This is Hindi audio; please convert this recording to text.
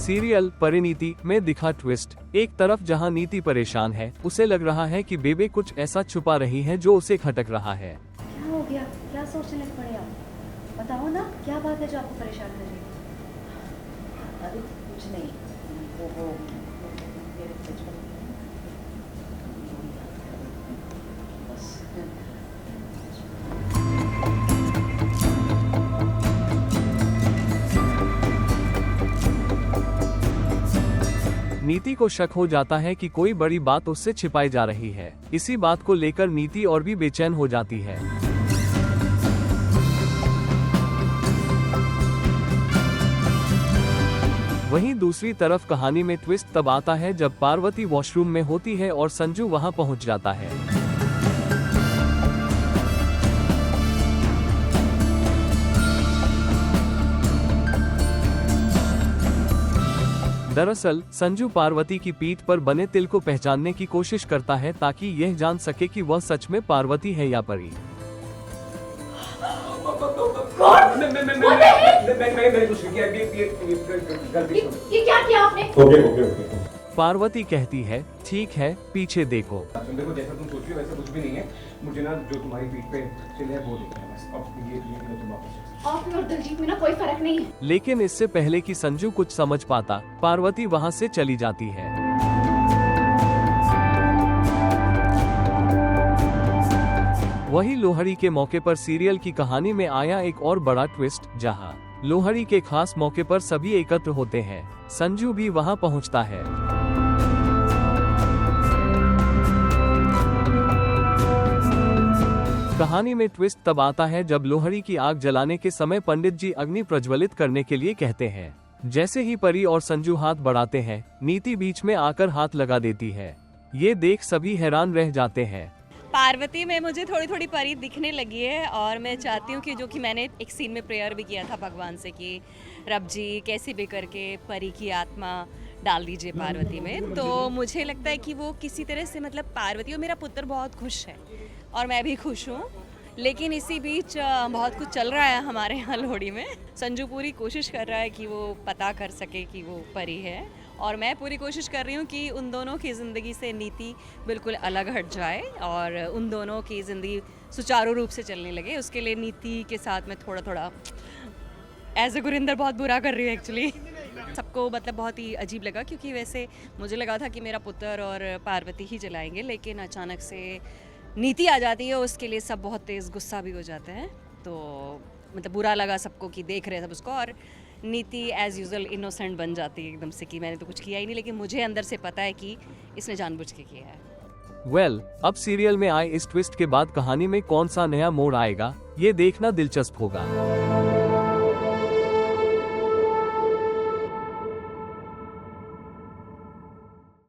सीरियल परिणीति में दिखा ट्विस्ट। एक तरफ जहां नीति परेशान है, उसे लग रहा है कि बेबे कुछ ऐसा छुपा रही है जो उसे खटक रहा है। क्या हो गया? क्या सोचने लग पड़े आप? बताओ ना, क्या बात है जो आपको परेशान कर रही है? अरे कुछ नहीं, वो मेरे बचपन बस। नीति को शक हो जाता है कि कोई बड़ी बात उससे छिपाई जा रही है। इसी बात को लेकर नीति और भी बेचैन हो जाती है। वहीं दूसरी तरफ कहानी में ट्विस्ट तब आता है जब पार्वती वॉशरूम में होती है और संजू वहां पहुंच जाता है। दरअसल संजू पार्वती की पीठ पर बने तिल को पहचानने की कोशिश करता है ताकि यह जान सके कि वह सच में पार्वती है या परी। ये क्या किया आपने? ओके। पार्वती कहती है, ठीक है, पीछे देखो। देखो जैसा तुम सोच रही हो वैसा कुछ भी नहीं है। मुझे ना जो तुम्हारी पीठ पे तिल है वो देखना है बस। अब ये लो तुम वापस। आप और दिलजीत में ना कोई फर्क नहीं है। लेकिन इससे पहले कि संजू कुछ समझ पाता, पार्वती वहां से चली जाती है। वही लोहड़ी के मौके पर सीरियल की कहानी में आया एक और बड़ा ट्विस्ट, जहां लोहड़ी के खास मौके पर सभी एकत्र होते हैं। संजू भी वहां पहुंचता है। कहानी में ट्विस्ट तब आता है जब लोहड़ी की आग जलाने के समय पंडित जी अग्नि प्रज्वलित करने के लिए कहते हैं। जैसे ही परी और संजू हाथ बढ़ाते हैं, नीति बीच में आकर हाथ लगा देती है। ये देख सभी हैरान रह जाते हैं। पार्वती में मुझे थोड़ी थोड़ी परी दिखने लगी है और मैं चाहती हूँ कि जो कि मैंने एक सीन में प्रेयर भी किया था भगवान से कि रब जी कैसे भी करके परी की आत्मा डाल दीजिए पार्वती में। तो मुझे लगता है कि वो किसी तरह से मतलब पार्वती और मेरा पुत्र बहुत खुश है और मैं भी खुश हूँ। लेकिन इसी बीच बहुत कुछ चल रहा है हमारे यहाँ लोहड़ी में। संजू पूरी कोशिश कर रहा है कि वो पता कर सके कि वो परी है और मैं पूरी कोशिश कर रही हूँ कि उन दोनों की ज़िंदगी से नीति बिल्कुल अलग हट जाए और उन दोनों की ज़िंदगी सुचारू रूप से चलने लगे। उसके लिए नीति के साथ में थोड़ा एज ए गुरिंदर बहुत बुरा कर रही हूँ एक्चुअली। सबको मतलब बहुत ही अजीब लगा क्योंकि वैसे मुझे लगा था कि मेरा पुत्र और पार्वती ही जलाएंगे, लेकिन अचानक से नीति आ जाती है। उसके लिए सब बहुत तेज़ गुस्सा भी हो जाते हैं। तो मतलब बुरा लगा सबको कि देख रहे सब उसको, और नीति एज यूजुअल इनोसेंट बन जाती है एकदम से कि मैंने तो कुछ किया ही नहीं, लेकिन मुझे अंदर से पता है कि इसने जानबूझ के किया है। अब सीरियल में आए इस ट्विस्ट के बाद कहानी में कौन सा नया मोड़ आएगा, ये देखना दिलचस्प होगा।